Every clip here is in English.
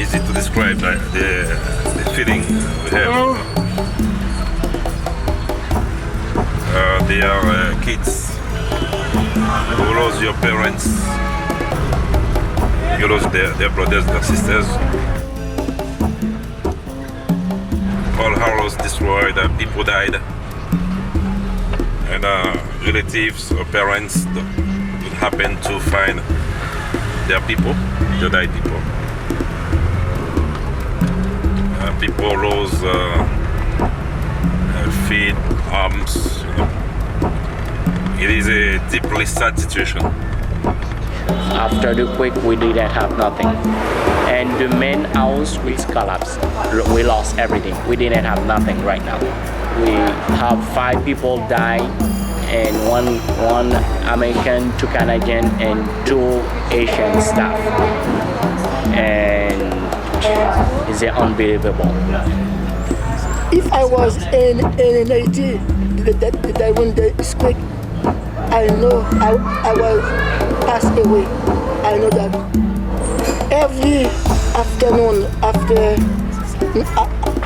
easy to describe the feeling we have. They are kids who lose your parents, you lose their brothers, their sisters. All house destroyed, people died, and relatives or parents would happen to find their people, the died people. People lose feet, arms. It is a deeply sad situation. After the quake, we didn't have nothing. And the main house which collapsed. We lost everything. We didn't have nothing right now. We have 5 people die, and one American, 2 Canadian, and 2 Asian staff. And it's unbelievable. If I was in Haiti, that when the quake, I know I will pass away. I know that. Every afternoon after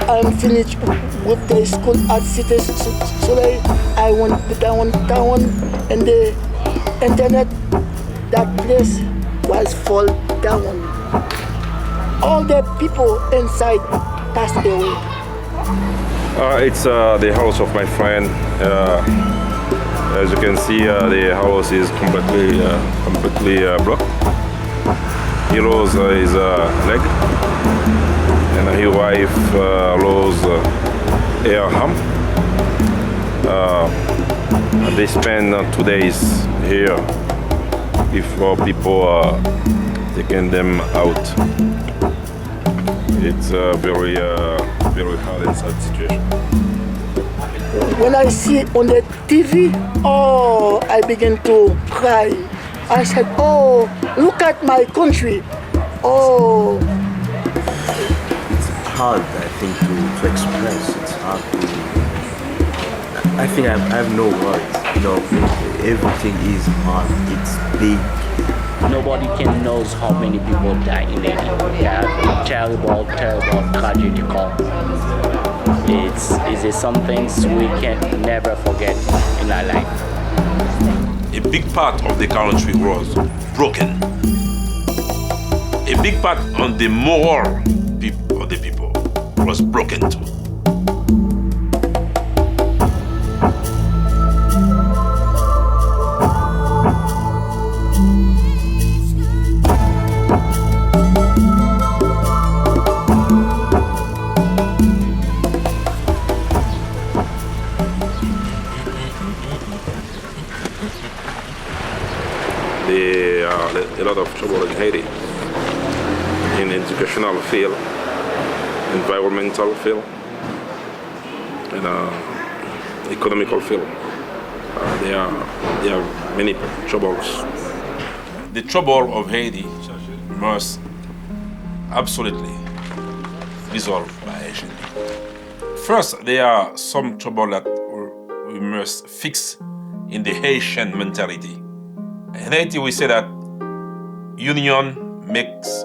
I'm finished with the school at Cité Soleil, I went down and the internet, that place was fall down. All the people inside passed away. It's the house of my friend. As you can see, the house is completely blocked. He lost his leg, and his wife lost her arm. They spend 2 days here before people taking them out. It's a very hard and sad situation. When I see on the TV, oh, I begin to cry. I said, oh, look at my country. Oh. It's hard, I think, to express. It's hard to... I think I have no words. You know, everything is hard. It's big. Nobody can know how many people die in Haiti. Terrible tragedical. It's some things we can never forget in our life. A big part of the country was broken. A big part on the moral of the people was broken too. There are a lot of trouble in Haiti, in educational field, environmental field, and economical field. There are many troubles. The trouble of Haiti must absolutely resolved by Haitian people. First, there are some trouble that we must fix in the Haitian mentality. In Haiti, we say that union makes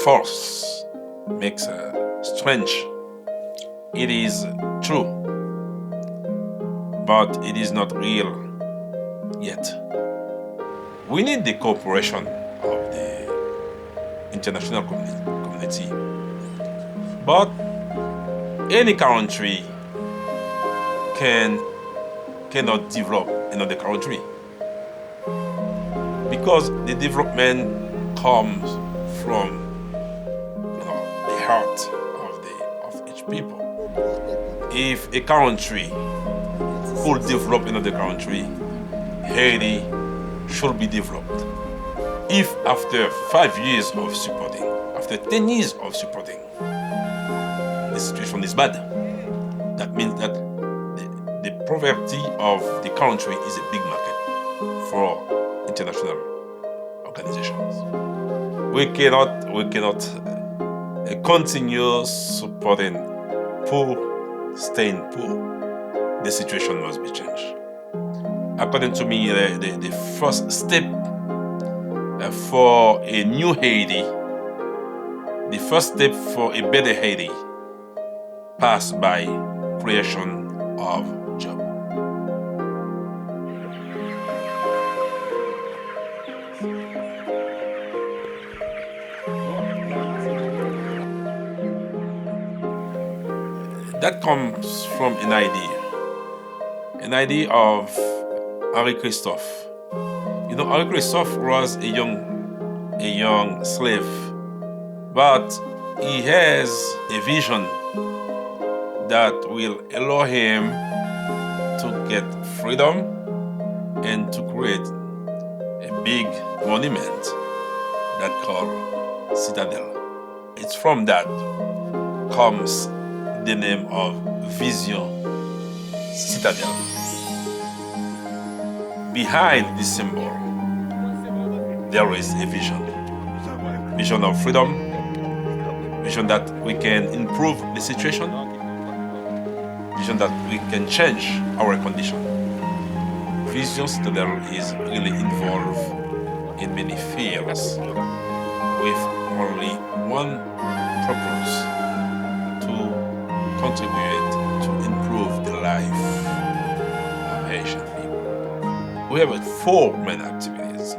force, makes strength. It is true, but it is not real yet. We need the cooperation of the international community. But any country cannot develop another country, because the development comes from the heart of each people. If a country could develop another country, Haiti should be developed. If after 5 years of supporting, after 10 years of supporting, the situation is bad, that means that the poverty of the country is a big market for international organizations. We cannot continue supporting poor, staying poor. The situation must be changed. According to me, the first step for a new Haiti The first step for a better Haiti pass by creation of jobs. That comes from an idea of Henri Christophe. You know, Henri Christophe was a young slave, but he has a vision that will allow him to get freedom and to create a big monument that called Citadel. It's from that comes the name of Vision Citadel. Behind this symbol, there is a vision of freedom, vision that we can improve the situation, vision that we can change our condition. Vision Citadel is really involved in many fields with only one purpose: to contribute to improve the life of Haitian people. We have 4 main activities: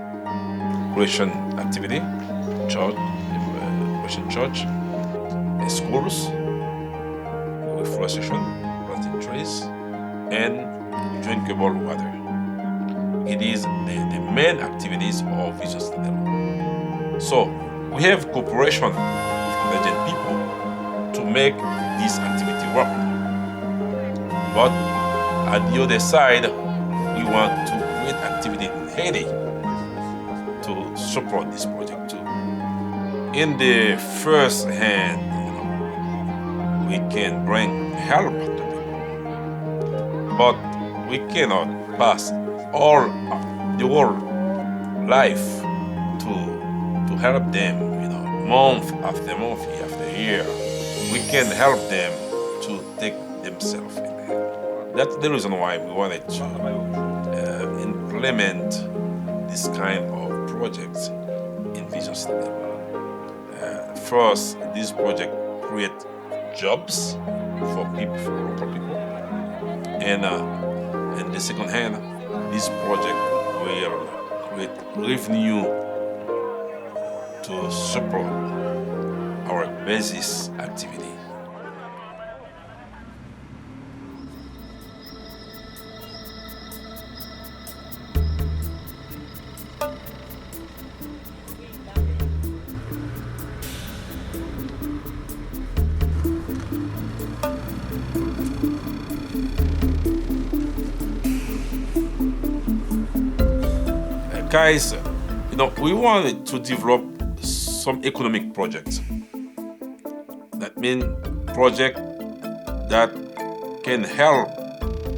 Christian activity, church, Christian church, schools, reforestation, planting trees, and drinkable water. It is the main activities of Vision Citadel. So we have cooperation with indigent people to make this activity work. But at the other side, we want to create activity in Haiti to support this project too. In the first hand, we can bring help to people, but we cannot pass all the whole life to help them, month after month, year after year. We can help them to take themselves in hand. That's the reason why we wanted to implement this kind of projects in Vision Citadel. First, this project create jobs for local people, and in the second hand, this project will create revenue to support our basis activity. Guys, we wanted to develop some economic projects. That means projects that can help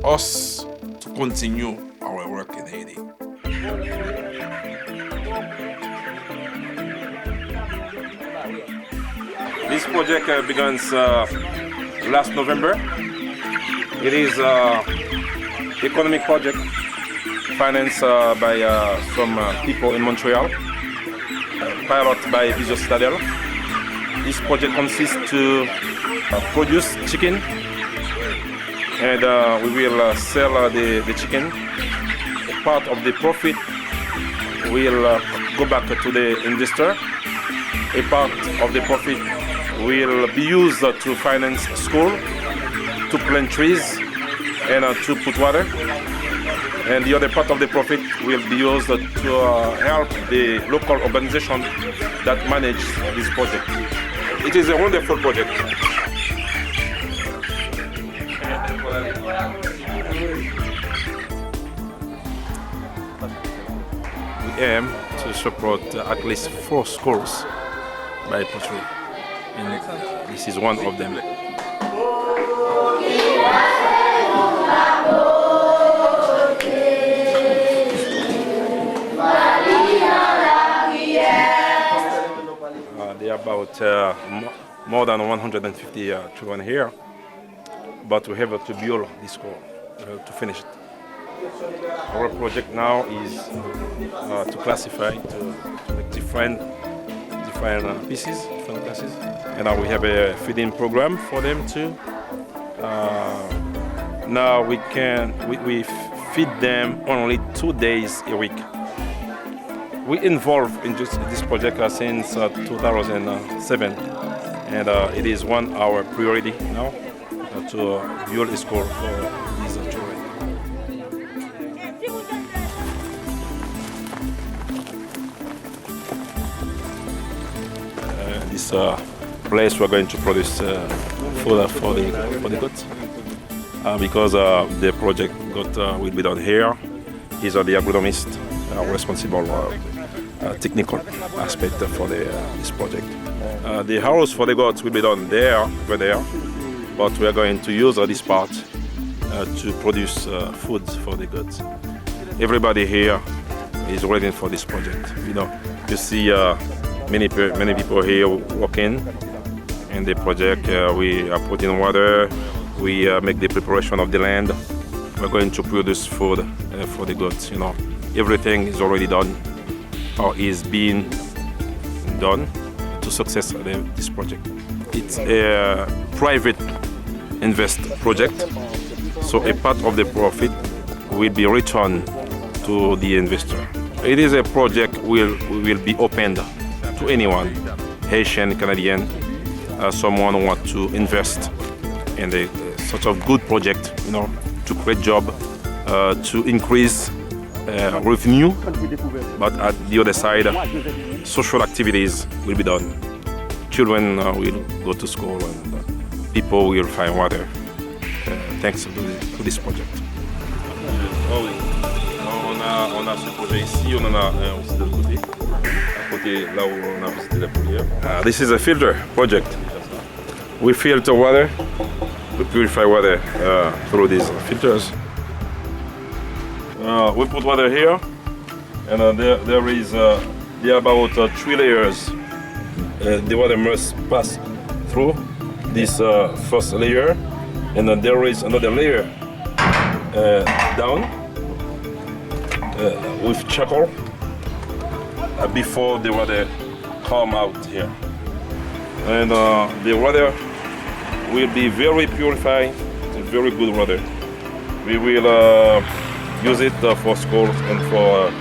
us to continue our work in Haiti. This project begins last November. It is an economic project financed by some people in Montreal, piloted by Vision Citadel. This project consists to produce chicken, and we will sell the chicken. Part of the profit will go back to the investor. A part of the profit will be used to finance school, to plant trees, and to put water. And the other part of the profit will be used to help the local organization that manage this project. It is a wonderful project. We aim to support at least 4 schools by Portugal, and this is one of them. There are about more than 150 children here, but we have to build this school to finish it. Our project now is to classify, to make different different pieces, different classes. And now we have a feeding program for them too. Now we feed them only 2 days a week. We involved in just this project since 2007, and it is our priority now to build a school for these children. This place we're going to produce food for the goats. Because the project will be done here. He's the agronomist responsible technical aspect for this project. The house for the goats will be done over there, but we are going to use this part to produce food for the goats. Everybody here is waiting for this project. You see many people here working in the project. We are putting water. We make the preparation of the land. We're going to produce food for the goats. Everything is already done or is being done to success this project. It's a private invest project, so a part of the profit will be returned to the investor. It is a project will be opened to anyone, Haitian, Canadian, someone who wants to invest in the such a good project, to create job, to increase revenue, but at the other side, social activities will be done. Children will go to school and people will find water thanks to this project. On a ce projet ici, on en a un aussi de l'autre côté, à côté là où on a visité la poudrière. This is a filter project. We filter water. We purify water through these filters. We put water here, and there are about 3 layers. The water must pass through this first layer, and then there is another layer down with charcoal before the water come out here. And the water will be very purified and very good water. We will use it for schools and for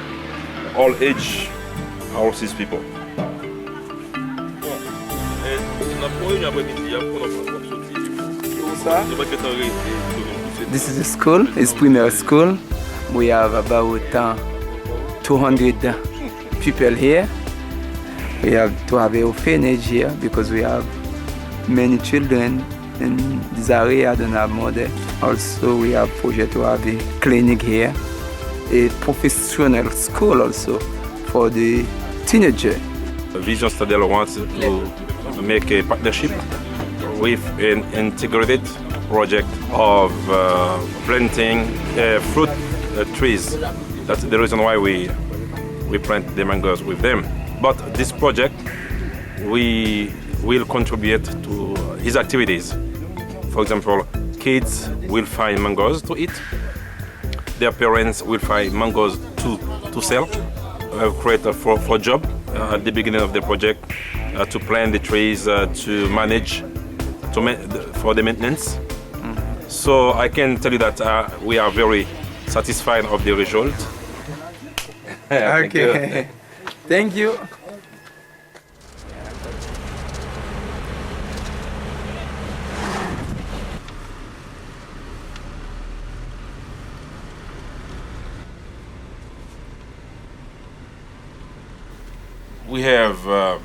all age houses people. This is a school, it's primary school. We have about 200 people here. We have to have a orphanage here because we have many children in this area don't have mother. Also, we have project to have a clinic here, a professional school also for the teenager. Vision Stadel wants to make a partnership with an integrated project of planting fruit trees. That's the reason why we plant the mangoes with them. But this project, we will contribute to his activities. For example, kids will find mangoes to eat. Their parents will find mangoes to sell. Create for job at the beginning of the project, to plant the trees, to manage, for the maintenance. So I can tell you that we are very satisfied of the result. Okay, thank you. We have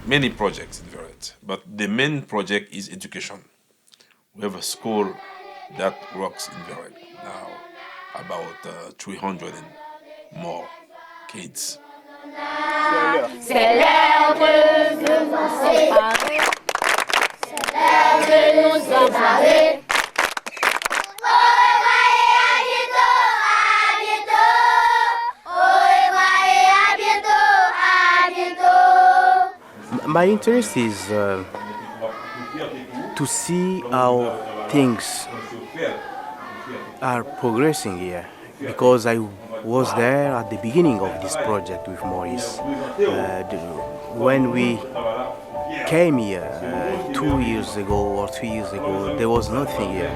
many projects in Verret, but the main project is education. We have a school that works in Verret now, about 300 and more kids. My interest is to see how things are progressing here, because I was there at the beginning of this project with Maurice. When we came here 2 years ago or 3 years ago, there was nothing here.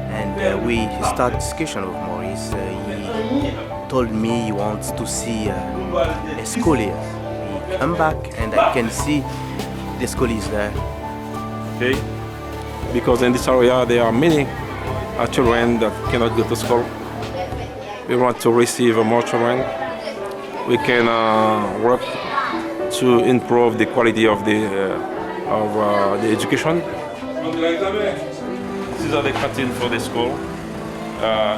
And we started discussion with Maurice. He told me he wants to see a school here. He come back and I can see the school is there. Okay? Because in this area there are many children that cannot go to school. We want to receive more children. We can work to improve the quality of the education. These are the canteen for the school.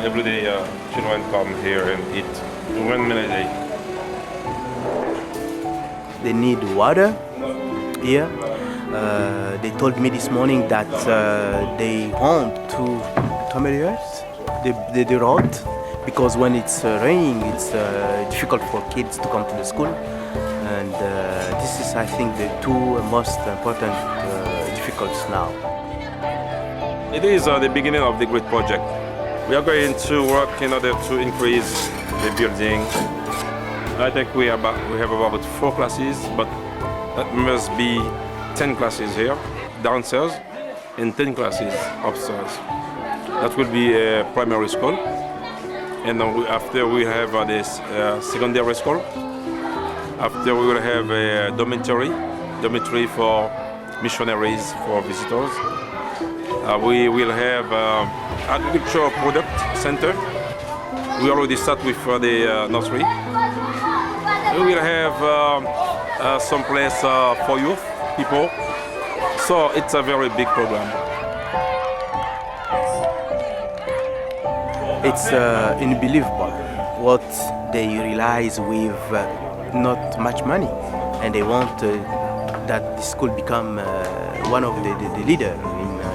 Every day children come here and eat 1 meal a day. They need water here. They told me this morning that they want to ameliorate the road, because when it's raining, it's difficult for kids to come to the school. And this is, I think, the two most important difficulties now. It is the beginning of the great project. We are going to work in order to increase the building. I think we have about 4 classes, but that must be 10 classes here, downstairs, and 10 classes upstairs. That will be a primary school. And after we have this secondary school. After we will have a dormitory for missionaries, for visitors. We will have agricultural product center. We already start with the nursery. We will have some place for youth people. So it's a very big program. It's unbelievable what they realize with not much money, and they want that the school become one of the leader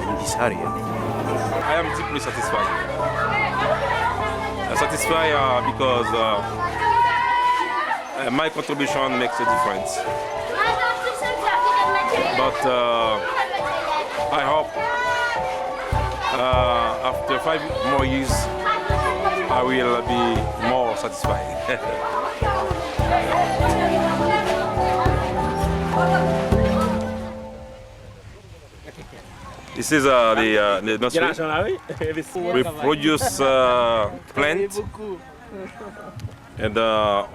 in this area. I am deeply satisfied. Satisfied because my contribution makes a difference. But I hope after 5 more years I will be more satisfied. This is the nursery. We produce plants, and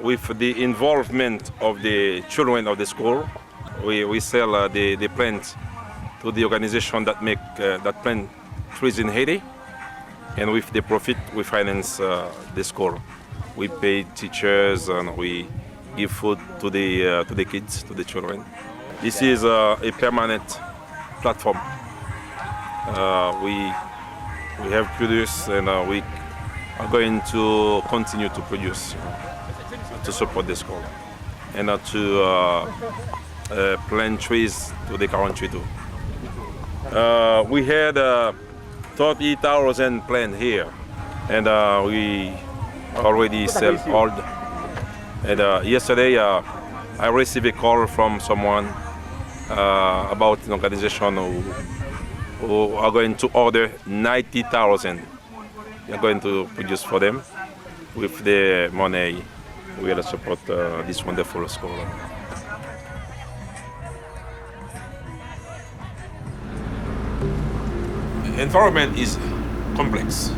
with the involvement of the children of the school, we sell the plants to the organization that make that plant trees in Haiti, and with the profit we finance the school. We pay teachers and we give food to the kids, to the children. This is a permanent platform. We have produced, and we are going to continue to produce to support the school and to plant trees to the country too. We had 30,000 plants here, and we already sell all. And yesterday I received a call from someone about an organization who are going to order 90,000. We are going to produce for them. With the money, we will support this wonderful school. Environment is complex.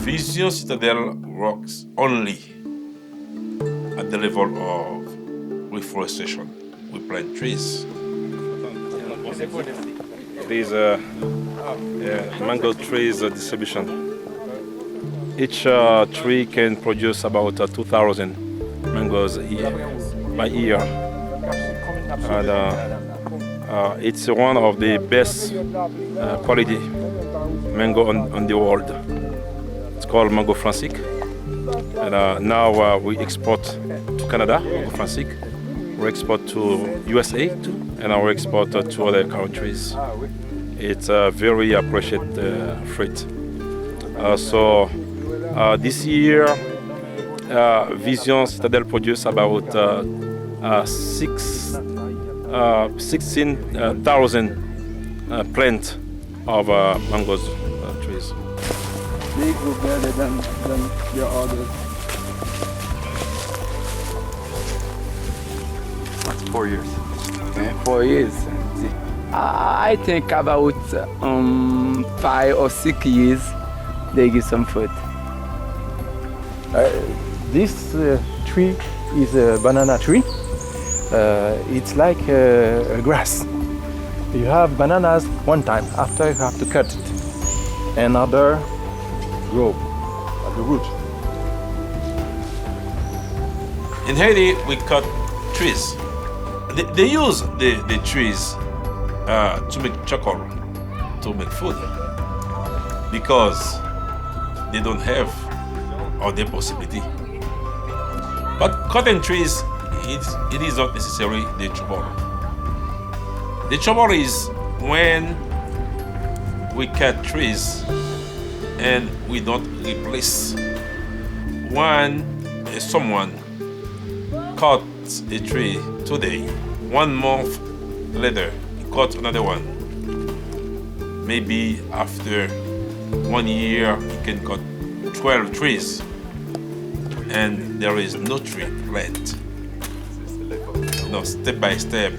Vision Citadel works only at the level of reforestation. We plant trees. These mango trees distribution. Each tree can produce about 2,000 mangoes by year. And it's one of the best quality mango on the world. It's called mango francique. And now we export to Canada, mango francique. We export to USA too, and we export to other countries. It's a very appreciated fruit. So this year, Vision Citadel produced about 16,000 plants of mangoes trees. They go better than your others. 4 years. 4 years. I think about 5 or 6 years they give some fruit. This tree is a banana tree. It's like a grass. You have bananas one time, after you have to cut it. Another grow at the root. In Haiti, we cut trees. They use the trees to make charcoal, to make food, because they don't have other possibility. But cutting trees, it is not necessarily the trouble. The trouble is when we cut trees and we don't replace. When someone cuts a tree today, 1 month later, he cuts another one. Maybe after 1 year, he can cut 12 trees, and there is no tree plant. Step by step,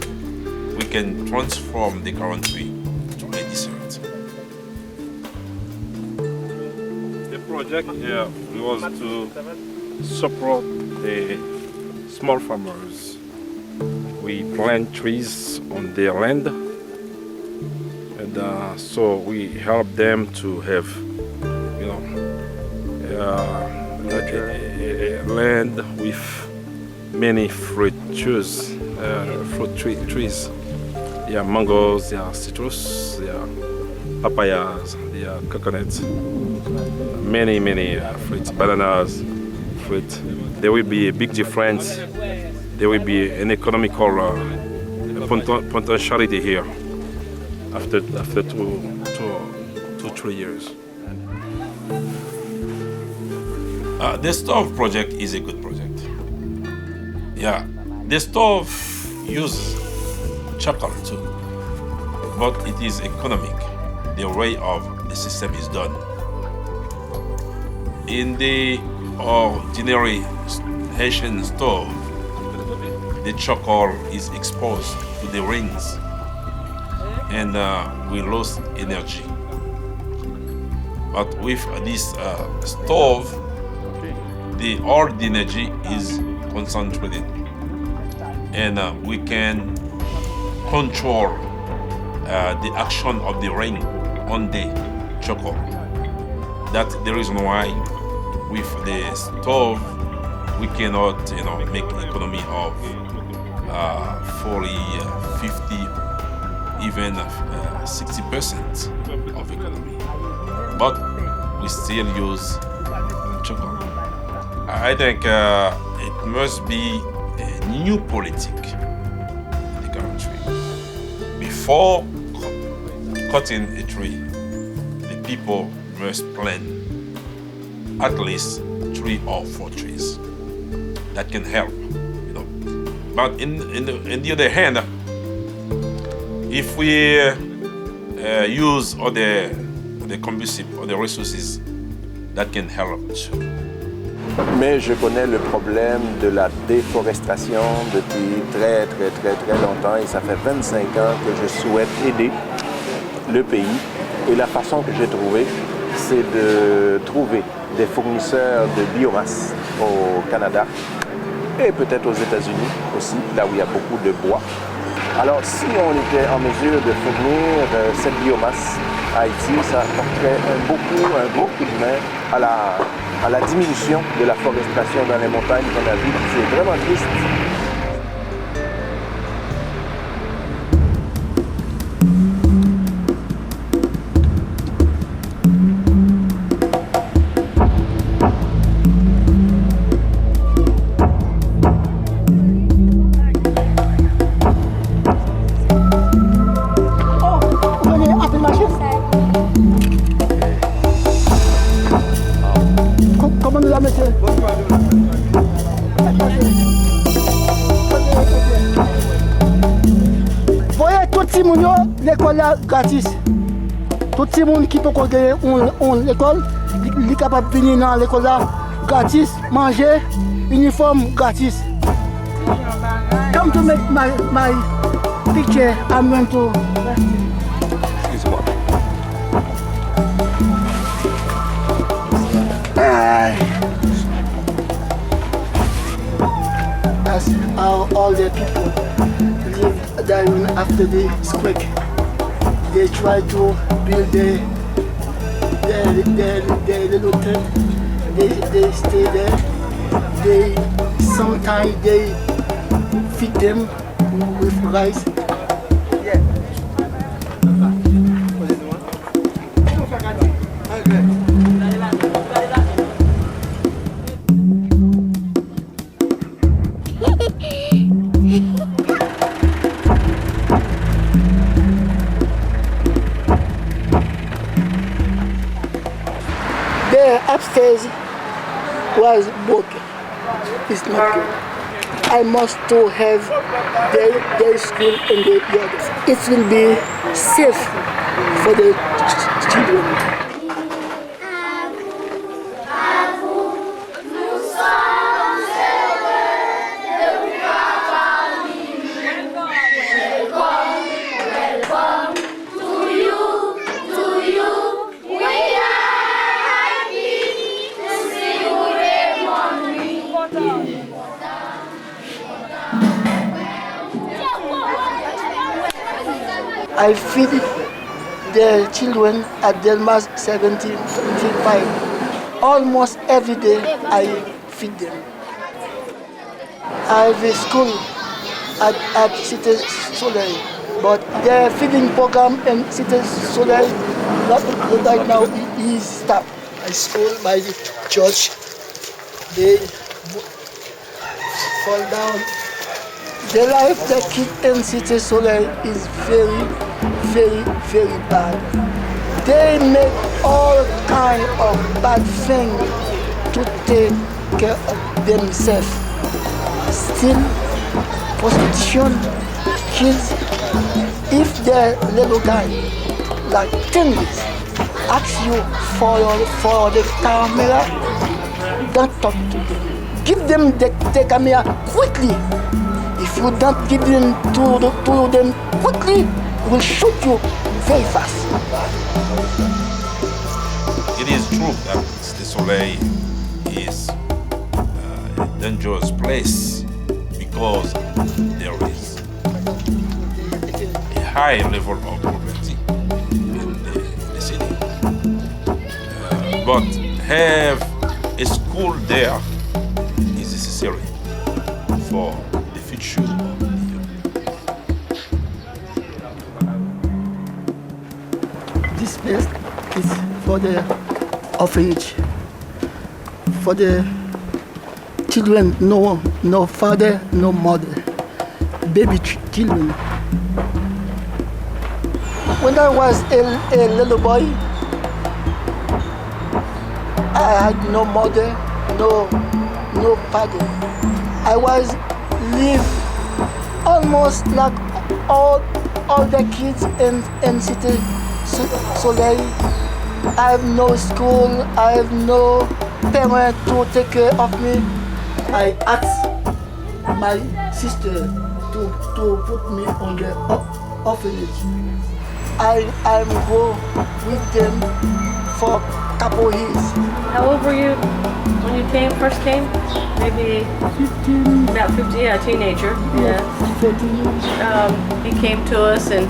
we can transform the current tree to a desert. The project here was to support the small farmers. We plant trees on their land, and so we help them to have, land with many fruit trees. There are mangoes, there are citrus, there are papayas, there are coconuts, many fruits, bananas, fruit. There will be a big difference. There will be an economical potentiality here after 2-3 years. The stove project is a good project. Yeah, the stove uses charcoal too, but it is economic, the way of the system is done. In the ordinary Haitian stove, the charcoal is exposed to the rings and we lose energy. But with this stove, all the energy is concentrated, and we can control the action of the ring on the charcoal. That's the reason why with the stove we cannot, make economy of 40, 50, even 60% of economy. But we still use charcoal. I think it must be a new politic in the country. Before cutting a tree, the people must plant at least 3 or 4 trees. That can help, But in the other hand, if we use other combustibles, other resources, that can help too. Mais je connais le problème de la déforestation depuis très longtemps, et ça fait 25 ans que je souhaite aider le pays. Et la façon que j'ai trouvée, c'est de trouver des fournisseurs de biomasse au Canada et peut-être aux États-Unis aussi, là où il y a beaucoup de bois. Alors si on était en mesure de fournir cette biomasse à Haïti, ça apporterait un gros coup de main à la diminution de la forestation dans les montagnes qu'on a vu. C'est vraiment triste. Comment nous la mettez? Voyez tout le monde, l'école est gratis. Tout le monde qui peut gagner l'école, il est capable de venir dans l'école là gratis, manger, uniforme gratis. come to make my picture. I'm going to. Excuse-moi. That's how all the people live down after the earthquake. They try to build their little tent. They stay there. Sometimes they feed them with rice. The upstairs was broken. It's not good. I must to have their school and the others. It will be safe for the children. I feed the children at Delmas 1725. Almost every day I feed them. I have a school at Cité Soleil, but the feeding program in Cité Soleil right now is stopped. I school by the church, they fall down. The life the kid in Cité Soleil is very, very, very bad. They make all kind of bad things to take care of themselves. Still, prostitution, kids. If the little guy, like 10 years, asks you for the camera, don't talk to them. Give them the camera quickly. If you don't give them to them quickly, it will shoot you very fast. It is true that Cité Soleil is a dangerous place because there is a high level of poverty in the city. But have a school there is necessary for the future of the youth. This place is for the orphanage, for the children, no father, no mother, baby children. When I was a little boy, I had no mother, no father. I was live almost like all the kids in Cité Soleil. I have no school, I have no parent to take care of me. I asked my sister to put me on the orphanage. I'm go with them for a couple years. How old were you when you first came? Maybe 15. about 50, yeah, a teenager. Yeah. 14. He came to us and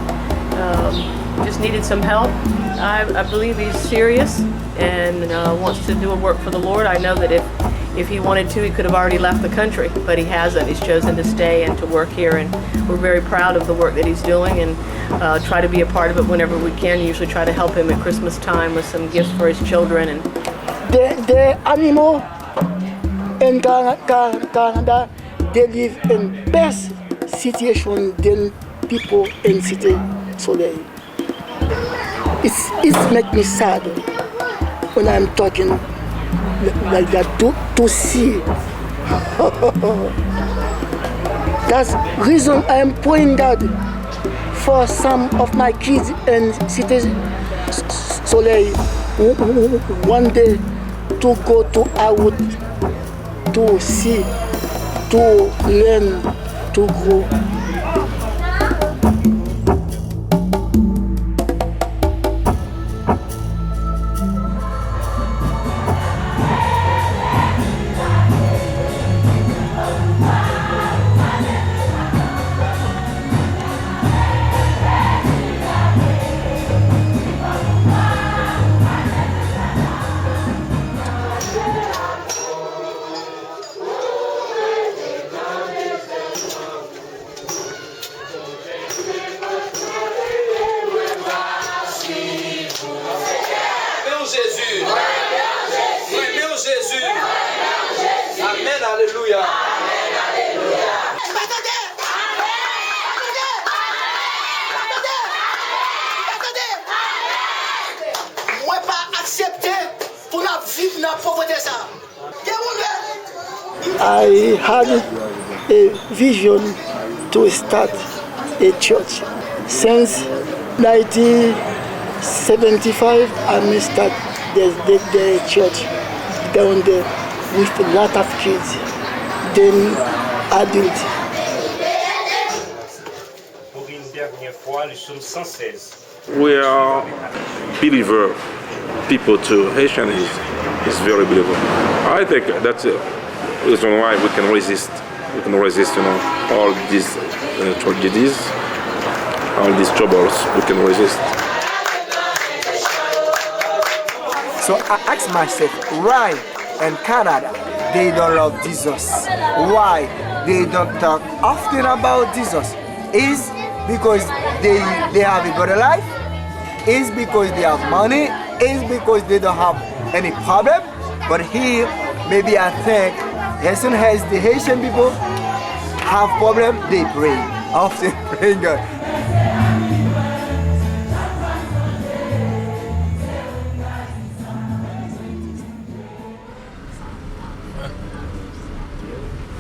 just needed some help. I believe he's serious and wants to do a work for the Lord. I know that if he wanted to, he could have already left the country, but he hasn't. He's chosen to stay and to work here, and we're very proud of the work that he's doing and try to be a part of it whenever we can. Usually try to help him at Christmas time with some gifts for his children. And the animal in Canada, they live in best situation than people in Cité Soleil. It makes me sad when I'm talking like that to see. That's the reason I'm praying God for some of my kids in Cité Soleil one day to go to out to see, to learn, to grow. Jésus. Meu Jésus. Amen, alléluia. Moi pas accepter pour la vivre dans la pauvreté ça. I had a vision to start a church. Since 1975, I may start the church down there with a lot of kids, then adults. We are believer people too. Haitian is very believer. I think that's the reason why we can resist. We can resist, all these tragedies, all these troubles. We can resist. So I ask myself, why in Canada they don't love Jesus? Why they don't talk often about Jesus? Is because they have a better life? Is because they have money? Is because they don't have any problem? But here, maybe I think as soon as the Haitian people have problem, they pray. Often praying God.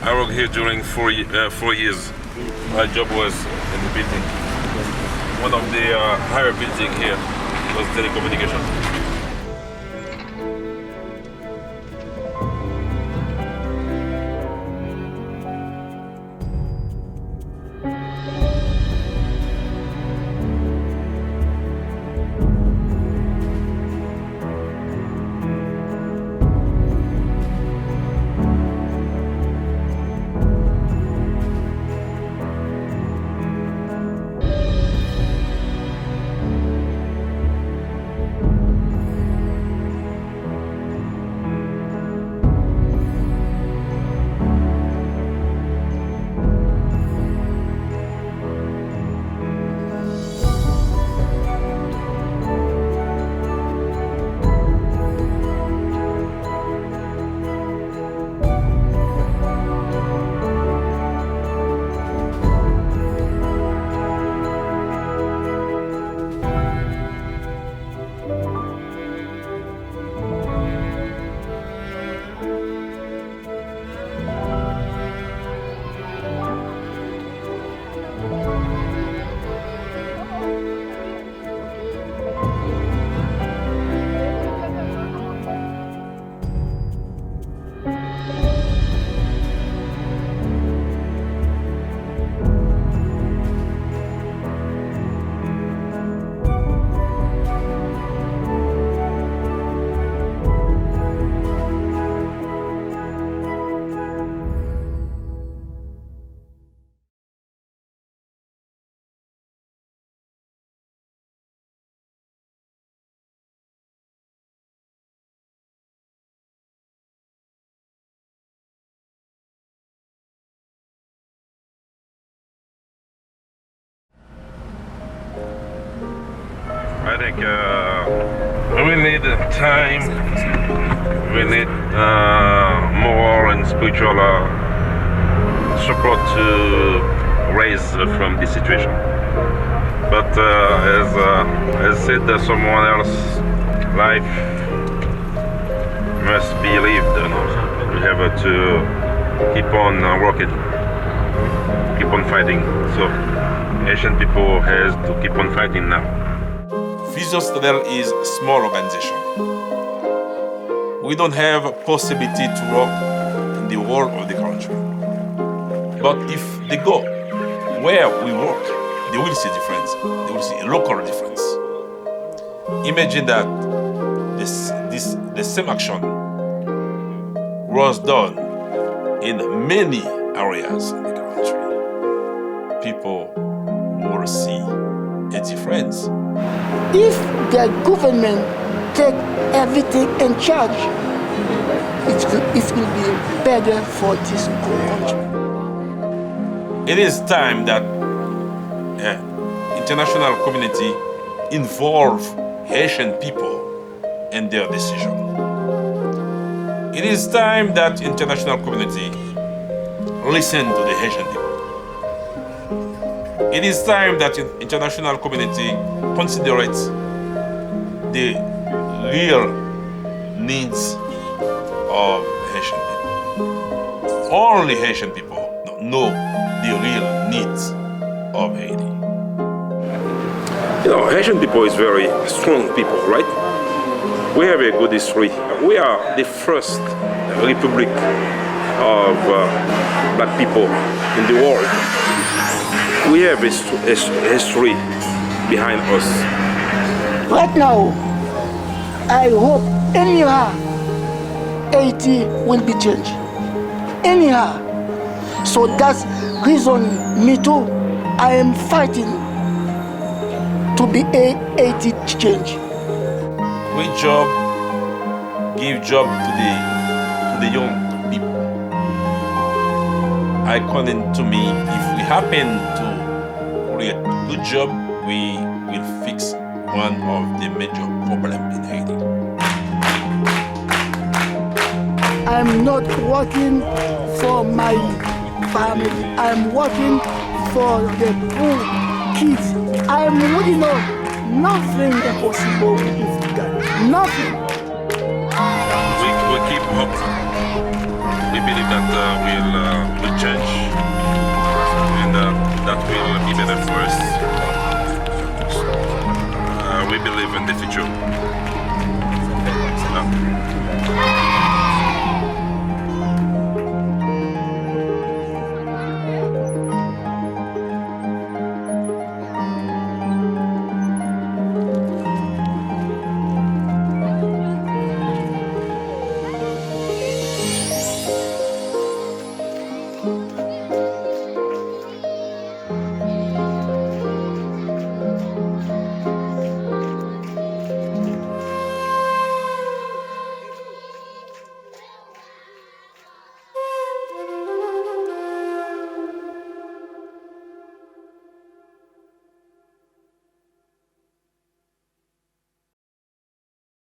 I worked here during 4 years. My job was in the building. One of the higher building here was telecommunication. I think we need time, we need moral and spiritual support to raise from this situation. But as said someone else, life must be lived. We have to keep on working, keep on fighting. So Asian people has to keep on fighting now. Vision Stadel is a small organization. We don't have a possibility to work in the whole of the country. But if they go where we work, they will see difference. They will see a local difference. Imagine that the same action was done in many areas in the country. People will see a difference. If the government take everything in charge, it will be better for this country. It is time that international community involve Haitian people in their decision. It is time that international community listen to the Haitian people. It is time that international community considerates the real needs of Haitian people. Only Haitian people know the real needs of Haiti. You know, Haitian people is very strong people, right? We have a good history. We are the first republic of black people in the world. We have a history behind us. Right now, I hope anyhow Haiti will be changed. Anyhow. So that's reason me too. I am fighting to be a Haiti change. Great job, give job to the young people. According to me, if we happen to create a good job, we will fix one of the major problems in Haiti. I'm not working for my family. I'm working for the poor kids. I'm really not nothing impossible with God. Nothing. We keep hope. We believe that will change and that will be better for us. We believe in the future.